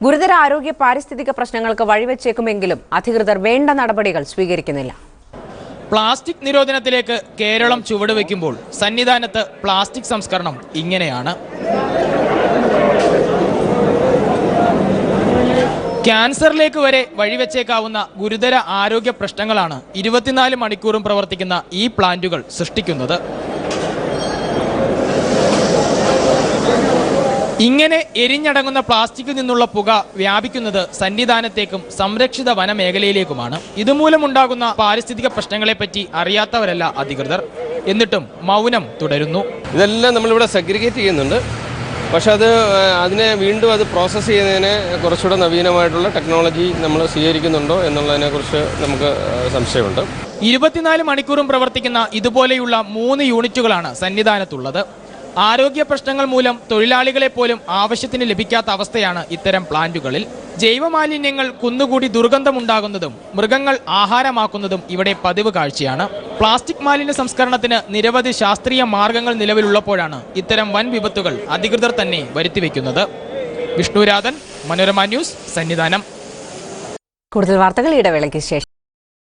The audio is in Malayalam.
ഗുരുതര ആരോഗ്യ പാരിസ്ഥിതിക പ്രശ്നങ്ങൾക്ക് വഴിവെച്ചേക്കുമെങ്കിലും അധികൃതർ വേണ്ട നടപടികൾ സ്വീകരിക്കുന്നില്ല. പ്ലാസ്റ്റിക് നിരോധനത്തിലേക്ക് കേരളം ചുവടുവെക്കുമ്പോൾ സന്നിധാനത്ത് പ്ലാസ്റ്റിക് സംസ്കരണം ഇങ്ങനെയാണ്. ക്യാൻസറിലേക്ക് വരെ വഴിവെച്ചേക്കാവുന്ന ഗുരുതര ആരോഗ്യ പ്രശ്നങ്ങളാണ് 24 മണിക്കൂറും പ്രവർത്തിക്കുന്ന ഈ പ്ലാന്റുകൾ സൃഷ്ടിക്കുന്നത്. ഇങ്ങനെ എരിഞ്ഞടങ്ങുന്ന പ്ലാസ്റ്റിക്കിൽ നിന്നുള്ള പുക വ്യാപിക്കുന്നത് സന്നിധാനത്തേക്കും സംരക്ഷിത വനമേഖലയിലേക്കുമാണ്. ഇതുമൂലമുണ്ടാകുന്ന പാരിസ്ഥിതിക പ്രശ്നങ്ങളെപ്പറ്റി അറിയാത്തവരല്ല അധികൃതർ. എന്നിട്ടും മൗനം തുടരുന്നു. ഇതെല്ലാം നമ്മളിവിടെ സെഗ്രിഗേറ്റ് ചെയ്യുന്നുണ്ട്. പക്ഷെ അതിനെ വീണ്ടും അത് പ്രോസസ്സ് ചെയ്യുന്നതിന് കുറച്ചുകൂടെ നവീനമായിട്ടുള്ള ടെക്നോളജി നമ്മൾ സ്വീകരിക്കുന്നുണ്ടോ എന്നുള്ളതിനെക്കുറിച്ച് നമുക്ക് സംശയമുണ്ട്. 24 മണിക്കൂറും പ്രവർത്തിക്കുന്ന ഇതുപോലെയുള്ള 3 യൂണിറ്റുകളാണ് സന്നിധാനത്തുള്ളത്. ആരോഗ്യ പ്രശ്നങ്ങൾ മൂലം തൊഴിലാളികളെ പോലും ആവശ്യത്തിന് ലഭിക്കാത്ത അവസ്ഥയാണ് ഇത്തരം പ്ലാന്റുകളിൽ. ജൈവമാലിന്യങ്ങൾ കുന്നുകൂടി ദുർഗന്ധമുണ്ടാകുന്നതും മൃഗങ്ങൾ ആഹാരമാക്കുന്നതും ഇവിടെ പതിവ് കാഴ്ചയാണ്. പ്ലാസ്റ്റിക് മാലിന്യ സംസ്കരണത്തിന് നിരവധി ശാസ്ത്രീയ മാർഗങ്ങൾ നിലവിലുള്ളപ്പോഴാണ് ഇത്തരം വൻ വിപത്തുകൾ അധികൃതർ തന്നെ വരുത്തിവെക്കുന്നത്. വിഷ്ണുരാധൻ, മനോരമ ന്യൂസ്, സന്നിധാനം. കൂടുതൽ വാർത്തകൾ ഇടവേളയ്ക്ക് ശേഷം.